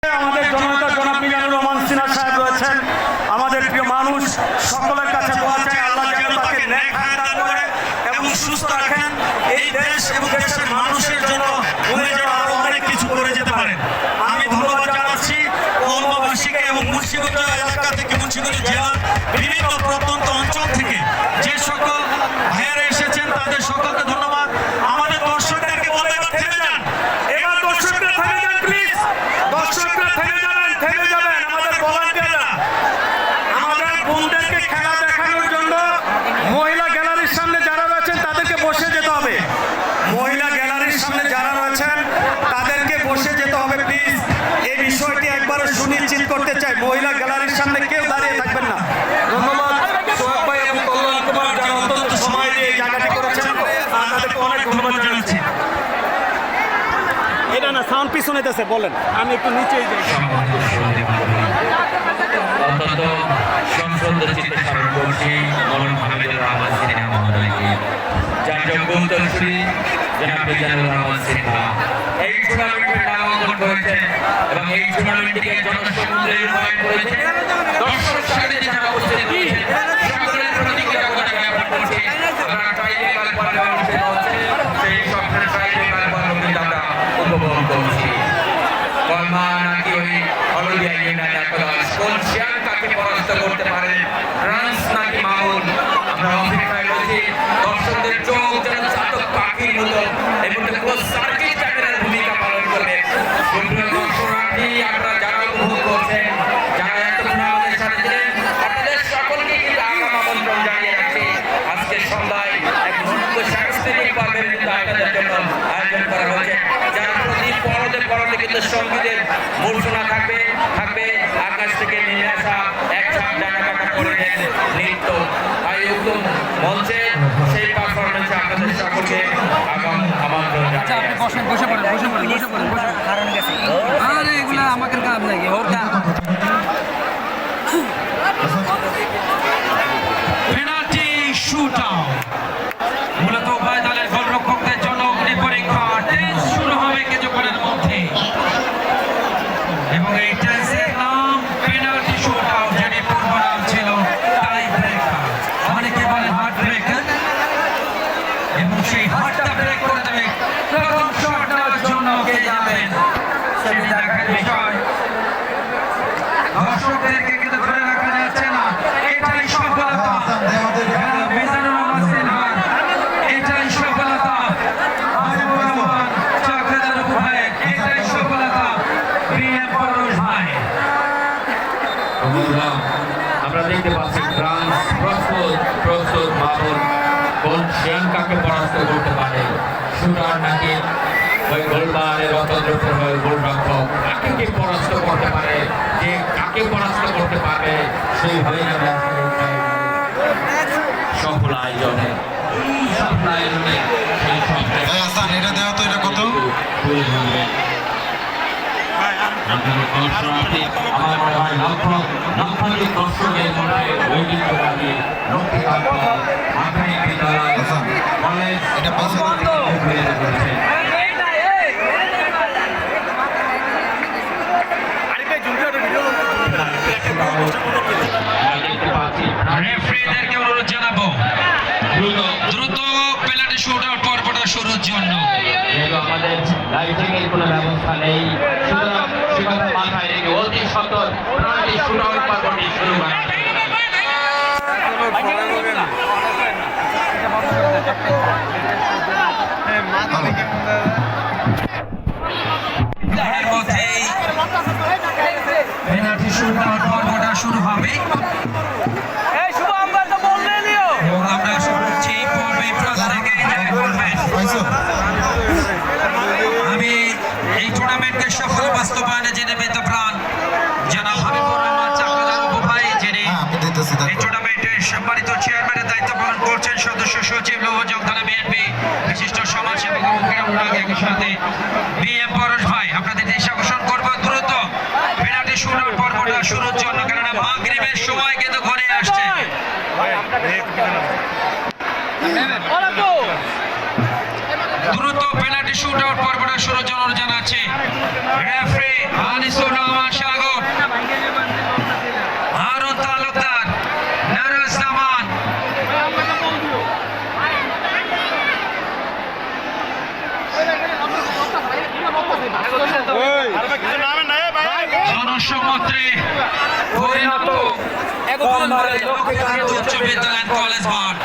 আমাদের জনতা জনাব মিজানুর রহমান সিনহা সাহেব রয়েছেন। আমাদের প্রিয় মানুষ সকলের কাছে দোয়া চাই, আল্লাহ যেন তাকে নেক হায়াত দান করে এবং সুস্থ রাখেন। এই দেশ এবং দেশের মানুষের জন্য উনি যেন আরো অনেক কিছু করে যেতে পারেন। আমি ধন্যবাদ জানাচ্ছি কলমাবাসীকে এবং মুন্সিগঞ্জ এলাকা থেকে, মুন্সিগঞ্জ জেলার বিভিন্ন প্রত্যন্ত অঞ্চল থেকে যে সকল ভাইয়েরা এসেছেন তাদের সকলকে ধন্যবাদ। আমাদের দর্শকদেরকে বলে এবার থেমে যান, এবার দর্শকরা থেমে যান প্লিজ, দর্শকরা থেমে যাবেন, থেমে যাবেন। আমাদের ভলান্টিয়াররা আমাদের বোনদেরকে খেলা দেখানোর জন্য মহিলা গ্যালারির সামনে যারা রয়েছেন তাদেরকে বসে যেতে হবে। মহিলা গ্যালারির সামনে যারা রয়েছেন তাদেরকে বসে যেতে হবে প্লিজ। এই বিষয়টি একবারও সুনিশ্চিত করতে চাই, মহিলা গ্যালারির সামনে কেউ দাঁড়িয়ে থাকবেন না। ধন্যবাদ সোহাগ ভাই এবং কল্যাণ কুমার যারা অত্যন্ত সময় দিয়ে এই জায়গাটি করেছেন, তাদেরকে অনেক ধন্যবাদ জানাচ্ছি। এটা না সাউন্ড পিছনে দেশে বলেন, আমি একটু নিচেই যাই। অত্যন্ত সংসদ চিত্তে স্মরণ করছি মৌলানা হামিদুর রহমান সিনহা মহোদয়কে, যার যোগ্য উত্তরসূরি জনাব মিজানুর রহমান সিনহা এই টুর্নামেন্টের নামাঙ্কন করেছেন এবং এই টুর্নামেন্টটিকে জনসমুদ্রে রূপায়ণ করেছেন। দর্শক সাথে যারা উপস্থিত হয়েছেন সকলের প্রতি কৃতজ্ঞতা জ্ঞাপন করছি। আপনারা ট্রাইবেকাল পর্বে অনুষ্ঠিত হচ্ছে, সেই স্বপ্নের ট্রাইবেকাল পর্ব কিন্তু আমরা উপভোগ করছি। কলমা নাকি ওই হলদিয়া ইউনাইটেড একাদশ কোন শিয়াল কাকে পরাস্ত করতে পারে, রান্স নাকি মাউন, আমরা অপেক্ষায় রয়েছি। দর্শকদের চোখ যেন চাতক পাখির মতো এই মুহূর্তে কোচ সার্কিট ক্যাপ্টেনের ভূমিকা পালন করবে। সুপ্রিয় দর্শনার্থী, আপনারা যারা উপভোগ করছেন, যারা এতক্ষণ আমাদের সাথে ছিলেন, আপনাদের সকলকে কিন্তু আগাম আমন্ত্রণ জানিয়ে রাখছি। আজকে সন্ধ্যায় এক মুক্ত সাংস্কৃতিক পর্বের কিন্তু আপনাদের জন্য আয়োজন করা হয়েছে, যার প্রতি পরতে পরতে কিন্তু সঙ্গীতের মূর্ছনা থাকবে আকাশ থেকে নেমে আসা এক ছাপ ডানা কাটা করে নৃত্য। তাই উত্তম মঞ্চে সেই পারফরমেন্সে আপনাদের সকলকে আগাম আমন্ত্রণ জানাই। আমাকে কাজ লাগে পেনাল্টি শুট আউট। মূলত উভয় দলের গোলরক্ষকদের জন্য অগ্নি পরীক্ষা। টেস্ট শুরু হবে কিছুক্ষণের মধ্যে এবং এই টেস্টের নাম পেনাল্টি শুট আউট, যেটি পূর্ব নাম ছিল টাই ব্রেকার, অনেকে বলে হার্ট ব্রেকার, এবং সেই হার্টটা ব্রেক করে দেবে প্রথম শট নেওয়ার জন্য কে যাবেন সেটি দেখার বিষয়। দর্শকদেরকে কিন্তু ধরে রাখা যাচ্ছে না, এটাই সফলতা মিজানুর রহমান সিনহার, এটাই সফলতা হাবিবুর রহমান চক্রধর ভাইয়ের, এটাই সফলতা বিএম পরশ ভাই। আমরা দেখতে পাচ্ছি ফ্রান্স প্রস্তুত মামুন কোন শ্রীলঙ্কাকে পরাস্ত করতে পারে, শুটার নাকি ওই গোলবারের অতন্ত্র গোলরক্ষক কাকে কে পরাস্ত করতে পারে, যে কাকে পরাস্ত করতে পারবে সেইভাবে সফল আয়োজনে সেই সফল এটা দেওয়া তো এটা কত আমার মনে হয় লক্ষাধিক দর্শকের মধ্যে ওয়েটিং করে আমি লক্ষ্মীকান্ত মাধ্যমিক বিদ্যালয় কলেজ এটা পয়সা করেছে। রেফারিদেরকে অনুরোধ জানাবো দ্রুত পেনাল্টি শুট আউট পর্বটা শুরুর জন্য। আমাদের লাইটিং এর কোনো ব্যবস্থা নেই, সুতরাং সে কথা মাথায় রেখে অতি সতর্ক পেনাল্টি শুট আউট পর্বটি শুরু করা। পেনাল্টি শুট আউট পর্বটা শুরু হবে এবং আমরা আশা করছি পর্বে প্রত্যেকে এনজয় করবেন। আমি এই টুর্নামেন্টকে সফল বাস্তবায়নে যিনি প্রাণ জনাব হাবিবুর রহমান চক্রধর ভাই, যিনি এই টুর্নামেন্টের সম্মানিত চেয়ারম্যানের দায়িত্ব পালন করছেন, সদস্য সচিব লৌহজং থানা বিএনপি বিশিষ্ট সমাজসেবক এবং ক্রীড়া বিভাগের সাথে বিএম পরশ ভাই, আপনাদের দৃষ্টি আকর্ষণ করবো দ্রুত পেনাল্টি শুট আউট পর্বটা শুরুর জন্য, কেননা মাগরিবের সময় কিন্তু ঘরে আসছে। দ্রুত পেনাল্টি শুট আউট পর্বটা শুরুর জন্য জানাচ্ছে রেফারি আনিসুর রহমান। বিশ্বমন্ত্রে পরিণত উচ্চ বিদ্যালয় কলেজ মাঠ।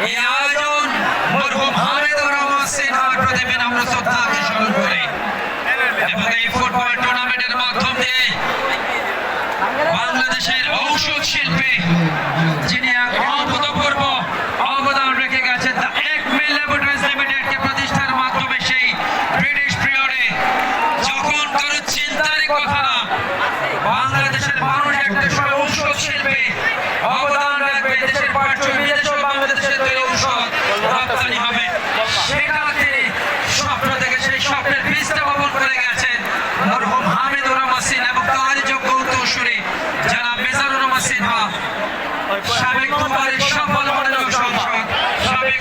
এই আয়োজন মরহুম হামিদুর রহমান সিনহার প্রতি বিনম্র শ্রদ্ধাকে স্মরণ করে এবং এই ফুটবল টুর্নামেন্টের মাধ্যম দিয়ে বাংলাদেশের ঔষধ শিল্পে যিনি এক অভূতপূর্ব অবদান রেখে গেছেন, দ্য এক মিল ল্যাবরেটরিজ লিমিটেডকে প্রতিষ্ঠার মাধ্যমে সেই ব্রিটিশ পিরিয়ডে যখন কোনো চিন্তারই কথা